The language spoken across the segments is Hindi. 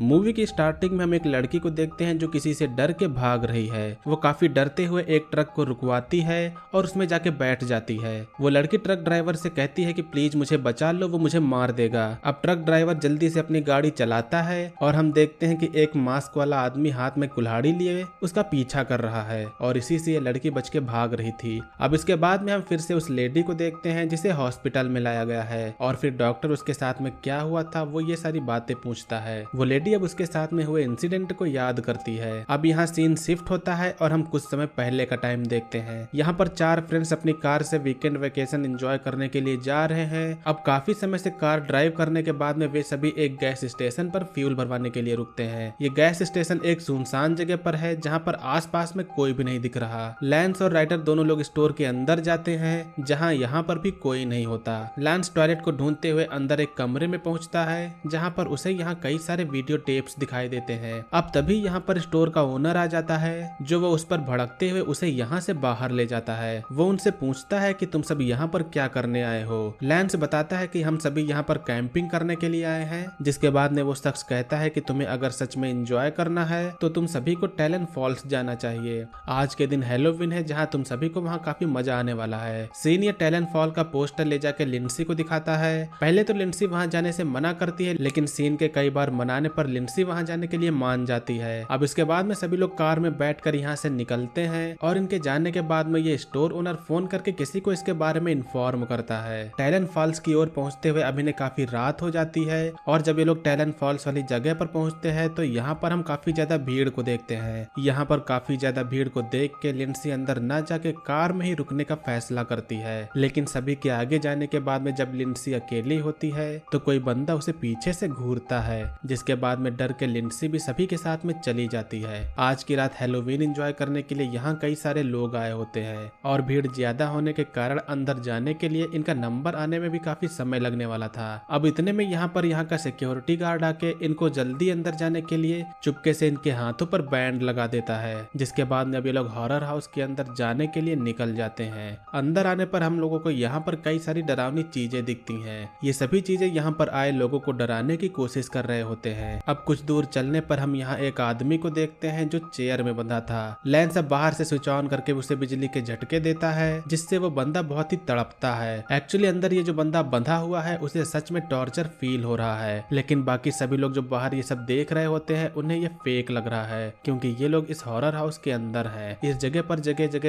मूवी की स्टार्टिंग में हम एक लड़की को देखते हैं जो किसी से डर के भाग रही है। वो काफी डरते हुए एक ट्रक को रुकवाती है और उसमें जाके बैठ जाती है। वो लड़की ट्रक ड्राइवर से कहती है कि प्लीज मुझे बचा लो, वो मुझे मार देगा। अब ट्रक ड्राइवर जल्दी से अपनी गाड़ी चलाता है और हम देखते हैं कि एक मास्क वाला आदमी हाथ में कुल्हाड़ी लिए उसका पीछा कर रहा है और इसी से ये लड़की बच के भाग रही थी। अब इसके बाद में हम फिर से उस लेडी को देखते हैं जिसे हॉस्पिटल में लाया गया है और फिर डॉक्टर उसके साथ में क्या हुआ था वो ये सारी बातें पूछता है। वो लेडी अब उसके साथ में हुए इंसिडेंट को याद करती है। अब यहाँ सीन शिफ्ट होता है और हम कुछ समय पहले का टाइम देखते हैं। यहाँ पर 4 फ्रेंड्स अपनी कार से वीकेंड वेकेशन एंजॉय करने के लिए जा रहे हैं। अब काफी समय से कार ड्राइव करने के बाद में वे सभी एक गैस स्टेशन पर फ्यूल भरवाने के लिए रुकते हैं। ये गैस स्टेशन एक सुनसान जगह पर है जहाँ पर आसपास में कोई भी नहीं दिख रहा। लैंस और राइडर दोनों लोग स्टोर के अंदर जाते हैं जहाँ यहाँ पर भी कोई नहीं होता। लैंस टॉयलेट को ढूंढते हुए अंदर एक कमरे में पहुंचता है जहाँ पर उसे यहाँ कई सारे वीडियो टेप्स दिखाई देते हैं। अब तभी यहाँ पर स्टोर का ओनर आ जाता है जो वो उस पर भड़कते हुए उसे यहाँ से बाहर ले जाता है। वो उनसे पूछता है कि तुम सब यहाँ पर क्या करने आए हो। लैंस बताता है कि हम सभी यहाँ पर कैंपिंग करने के लिए आए हैं। जिसके बाद में वो शख्स कहता है कि तुम्हें अगर सच में एंजॉय करना है तो तुम सभी को टैलन फॉल्स जाना चाहिए। आज के दिन हैलोवीन है जहाँ तुम सभी को वहाँ काफी मजा आने वाला है। सीन ये टैलन फॉल का पोस्टर ले जाकर लिंडसी को दिखाता है। पहले तो लिंडसी वहाँ जाने से मना करती है लेकिन सीन के कई बार मनाने पर लिंडसी वहाँ जाने के लिए मान जाती है। अब इसके बाद में सभी लोग कार में बैठकर यहाँ से निकलते हैं और इनके जाने के बाद में ये स्टोर ओनर फोन करके किसी को इसके बारे में इन्फॉर्म करता है। टैलन फॉल्स की ओर पहुंचते हुए अभी काफी रात हो जाती है और जब ये लोग टैलन फॉल्स वाली जगह पर पहुंचते हैं तो यहाँ पर हम काफी ज्यादा भीड़ को देखते हैं। यहाँ पर काफी ज्यादा भीड़ को देख के लिंडसी अंदर न जाके कार में ही रुकने का फैसला करती है। लेकिन सभी के आगे जाने के बाद में जब लिंडसी अकेली होती है तो कोई बंदा उसे पीछे से घूरता है जिसके बाद में डर के लिंडसी भी सभी के साथ में चली जाती है। आज की रात हैलोवीन एंजॉय करने के लिए यहाँ कई सारे लोग आए होते हैं और भीड़ ज्यादा होने के कारण अंदर जाने के लिए इनका नंबर आने में भी काफी समय लगने वाला था। अब इतने में यहाँ का सिक्योरिटी गार्ड आके इनको जल्दी अंदर जाने के लिए चुपके से इनके हाथों पर बैंड लगा देता है। जिसके बाद में अब ये लोग हॉरर हाउस के अंदर जाने के लिए निकल जाते हैं। अंदर आने पर हम लोगों को यहाँ पर कई सारी डरावनी चीजें दिखती हैं। ये सभी चीजें यहाँ पर आए लोगों को डराने की कोशिश कर रहे होते हैं। अब कुछ दूर चलने पर हम यहाँ एक आदमी को देखते हैं जो चेयर में बंधा था। लैंस अब बाहर से स्विच ऑन करके उसे बिजली के झटके देता है जिससे वो बंदा बहुत ही तड़पता है। एक्चुअली अंदर ये जो बंदा बंधा हुआ है उसे सच में टॉर्चर फील हो रहा है लेकिन बाकी सभी लोग जो बाहर ये सब देख रहे होते हैं उन्हें ये फेक लग रहा है क्योंकि ये लोग इस हॉरर हाउस के अंदर हैं। इस जगह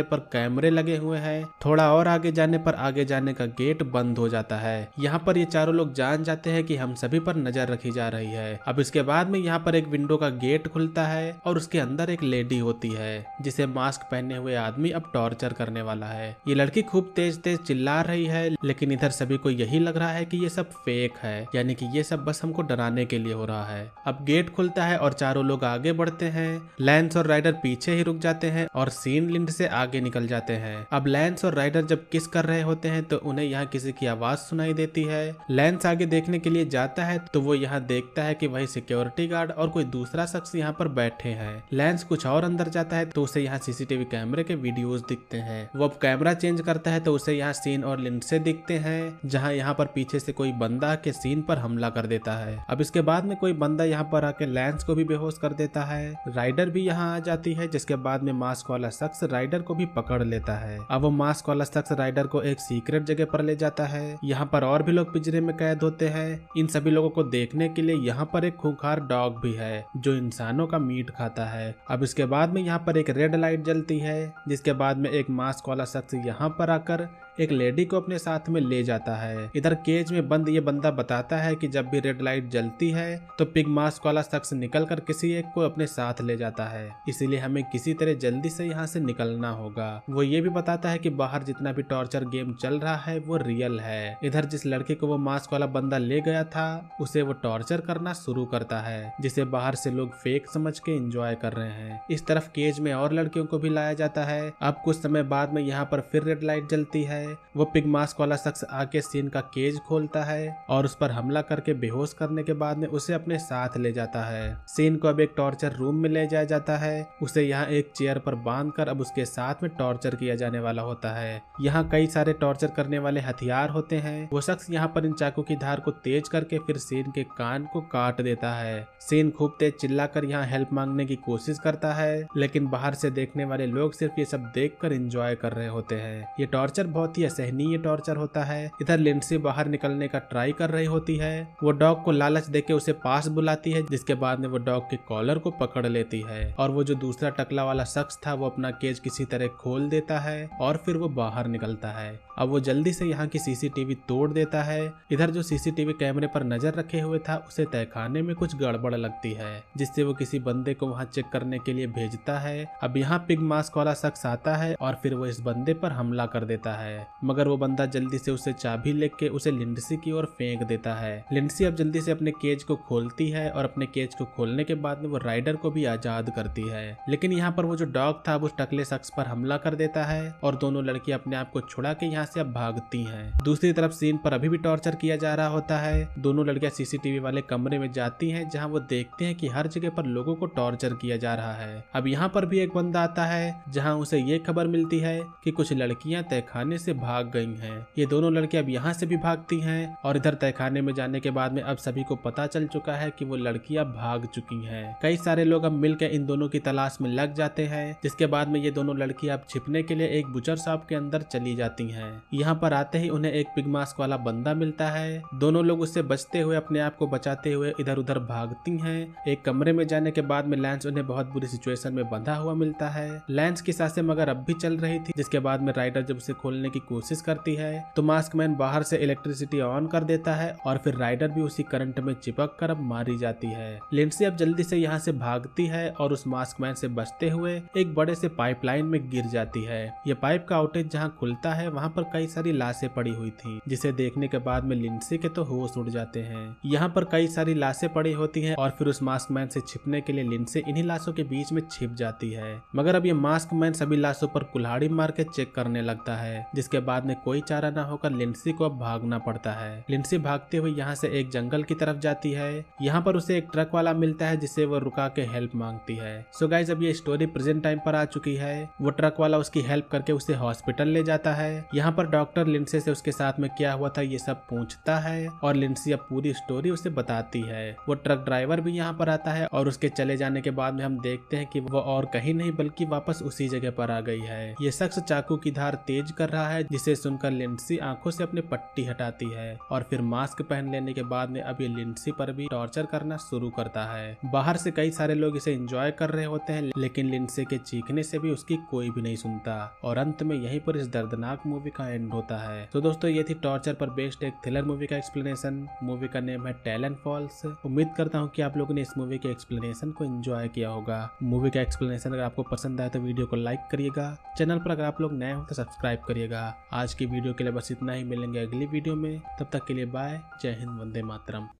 पर कैमरे लगे हुए हैं। थोड़ा और आगे जाने पर आगे जाने का गेट बंद हो जाता है। यहाँ पर ये चारों लोग जान जाते हैं कि हम सभी पर नजर रखी जा रही है। अब इसके बाद में यहाँ पर एक विंडो का गेट खुलता है और उसके अंदर एक लेडी होती है जिसे मास्क पहने हुए आदमी अब टॉर्चर करने वाला है। ये लड़की खूब तेज तेज चिल्ला रही है लेकिन इधर सभी को यही लग रहा है कि ये सब फेक है, यानी कि ये सब बस हमको डराने के लिए हो रहा है। अब गेट खुलता है और चारों लोग आगे बढ़ते हैं। लैंस और राइडर पीछे ही रुक जाते हैं और सीन लिंड से आगे निकल जाते हैं। अब लैंस और राइडर जब किस कर रहे होते हैं तो उन्हें यहाँ किसी की आवाज सुनाई देती है। लैंस आगे देखने के लिए जाता है तो वो यहाँ देखता है कि वही सिक्योरिटी गार्ड और कोई दूसरा शख्स यहाँ पर बैठे हैं। लैंस कुछ और अंदर जाता है तो उसे यहाँ सीसीटीवी कैमरे के वीडियोस दिखते हैं। वो अब कैमरा चेंज करता है तो उसे यहाँ सीन और लिंड से दिखते हैं जहाँ यहाँ पर पीछे से कोई बंदा के सीन पर हमला कर देता है। अब इसके बाद में कोई बंदा यहाँ पर आके लैंस को भी बेहोश कर देता है। राइडर भी यहाँ आ जाती है जिसके बाद में मास्क वाला शख्स राइडर को भी पकड़ लेता है। अब वो मास्क वाला शख्स राइडर को एक सीक्रेट जगह पर ले जाता है। यहाँ पर और भी लोग पिंजरे में कैद होते हैं। इन सभी लोगों को देखने के लिए यहाँ पर एक खूंखार डॉग भी है जो इंसानों का मीट खाता है। अब इसके बाद में यहाँ पर एक रेड लाइट जलती है जिसके बाद में एक मास्क वाला शख्स यहाँ पर आकर एक लेडी को अपने साथ में ले जाता है। इधर केज में बंद ये बंदा बताता है कि जब भी रेड लाइट जलती है तो पिग मास्क वाला शख्स निकलकर किसी एक को अपने साथ ले जाता है, इसीलिए हमें किसी तरह जल्दी से यहाँ से निकलना होगा। वो ये भी बताता है कि बाहर जितना भी टॉर्चर गेम चल रहा है वो रियल है। इधर जिस लड़के को वो मास्क वाला बंदा ले गया था उसे वो टॉर्चर करना शुरू करता है जिसे बाहर से लोग फेक समझ के एंजॉय कर रहे हैं। इस तरफ केज में और लड़कियों को भी लाया जाता है। अब कुछ समय बाद में यहाँ पर फिर रेड लाइट जलती है वो पिग मास्क वाला शख्स आके सीन का केज खोलता है और उस पर हमला करके बेहोश करने के बाद में उसे अपने साथ ले जाता है। सीन को अब एक टॉर्चर रूम में ले जाया जाता है। उसे यहाँ एक चेयर पर बांधकर अब उसके साथ में टॉर्चर किया जाने वाला होता है। यहाँ कई सारे टॉर्चर करने वाले हथियार होते हैं। वो शख्स यहाँ पर इन चाकू की धार को तेज करके फिर सीन के कान को काट देता है। सीन खूब तेज चिल्लाकर यहाँ हेल्प मांगने की कोशिश करता है, लेकिन बाहर से देखने वाले लोग सिर्फ ये सब देखकर एंजॉय कर रहे होते हैं। ये टॉर्चर बहुत ही असहनीय टॉर्चर होता है। इधर लिंडसे बाहर निकलने का ट्राई कर रही होती है। वो डॉग को लालच देके उसे पास बुलाती है, जिसके बाद में वो डॉग के कॉलर को पकड़ लेती है और वो जो दूसरा टकला वाला शख्स था वो अपना केज किसी तरह खोल देता है और फिर वो बाहर निकलता है। अब वो जल्दी से यहाँ की सीसीटीवी तोड़ देता है। इधर जो सीसीटीवी कैमरे पर नजर रखे हुए था उसे तहखाने में कुछ गड़बड़ लगती है, जिससे वो किसी बंदे को वहाँ चेक करने के लिए भेजता है। अब यहाँ पिग मास्क वाला शख्स आता है और फिर वो इस बंदे पर हमला कर देता है, मगर वो बंदा जल्दी से उसे चाबी लेके उसे लिंडसी की ओर फेंक देता है। लिंडसी अब जल्दी से अपने केज को खोलती है और अपने केज को खोलने के बाद में वो राइडर को भी आजाद करती है, लेकिन यहाँ पर वो जो डॉग था वो टकले शख्स पर हमला कर देता है और दोनों लड़कियां अपने आप को छुड़ा के यहाँ से अब भागती हैं। दूसरी तरफ सीन पर अभी भी टॉर्चर किया जा रहा होता है। दोनों लड़कियां सीसीटीवी वाले कमरे में जाती हैं, जहाँ वो देखते हैं कि हर जगह पर लोगों को टॉर्चर किया जा रहा है। अब यहाँ पर भी एक बंदा आता है, जहाँ उसे ये खबर मिलती है कि कुछ लड़कियां तहखाने से भाग गई हैं। ये दोनों लड़कियां अब यहाँ से भी भागती हैं और इधर तहखाने में जाने के बाद में अब सभी को पता चल चुका है कि वो लड़कियां भाग चुकी हैं। कई सारे लोग अब मिलकर इन दोनों की तलाश में लग जाते हैं, जिसके बाद में ये दोनों लड़कियां अब छिपने के लिए एक बुचर शॉप के अंदर चली जाती हैं। यहाँ पर आते ही उन्हें एक पिग मास्क वाला बंदा मिलता है। दोनों लोग उससे बचते हुए अपने आप को बचाते हुए इधर उधर भागती हैं। एक कमरे में जाने के बाद में लैंस उन्हें बहुत बुरी सिचुएशन में बंधा हुआ मिलता है। लैंस की सांसें मगर अब भी चल रही थी, जिसके बाद में राइडर जब उसे खोलने की कोशिश करती है तो मास्क मैन बाहर से इलेक्ट्रिसिटी ऑन कर देता है और फिर राइडर भी उसी करंट में चिपक कर अब मारी जाती है। लिंडसे अब जल्दी से यहाँ से भागती है और उस मास्क मैन से बचते हुए एक बड़े से पाइपलाइन में गिर जाती है। ये पाइप का आउटेज जहाँ खुलता है वहाँ पर कई सारी लाशें पड़ी हुई थी, जिसे देखने के बाद में लिंडसे के तो होश उड़ जाते हैं। यहाँ पर कई सारी लाशें पड़ी होती हैं और फिर उस मास्क मैन से छिपने के लिए लिंडसे इन्हीं लाशों के बीच में छिप जाती है, मगर अब ये मास्क मैन सभी लाशों पर कुल्हाड़ी मार के चेक करने लगता है, जिसके बाद में कोई चारा न होकर लिंडसे को अब भागना पड़ता है। लिंडसे भागते हुए यहाँ से एक जंगल की तरफ जाती है। यहाँ पर उसे एक ट्रक वाला मिलता है, जिससे वो रुका के हेल्प मांगती है। सो गाइस, अब ये स्टोरी प्रेजेंट टाइम पर आ चुकी है। वो ट्रक वाला उसकी हेल्प करके उसे हॉस्पिटल ले जाता है। यहाँ पर डॉक्टर लिंडसे से उसके साथ में क्या हुआ था ये सब पूछता है और लिंडसे अब पूरी स्टोरी उसे बताती है। वो ट्रक ड्राइवर भी यहाँ पर आता है और उसके चले जाने के बाद में हम देखते हैं कि वो और कहीं नहीं बल्कि वापस उसी जगह पर आ गई है। ये शख्स चाकू की धार तेज कर रहा है, जिसे सुनकर लिंडसे आंखों से अपनी पट्टी हटाती है और फिर मास्क पहन लेने के बाद में अब ये लिंडसे पर भी टॉर्चर करना शुरू करता है। बाहर से कई सारे लोग इसे एंजॉय कर रहे होते हैं, लेकिन लिंडसे के चीखने से भी उसकी कोई भी नहीं सुनता और अंत में यहीं पर इस दर्दनाक मूवी का एंड होता है। तो दोस्तों, ये थी टॉर्चर पर बेस्ड एक थ्रिलर मूवी का एक्सप्लेनेशन। मूवी का नेम है टैलेंट फॉल्स। उम्मीद करता हूँ कि आप लोगों ने इस मूवी के एक्सप्लेनेशन को एंजॉय किया होगा। मूवी का एक्सप्लेनेशन अगर आपको पसंद आए तो वीडियो को लाइक करिएगा। चैनल पर अगर आप लोग नए हो तो सब्सक्राइब करिएगा। आज की वीडियो के लिए बस इतना ही, मिलेंगे अगली वीडियो में। तब तक के लिए बाय, जय हिंद, वंदे मातरम।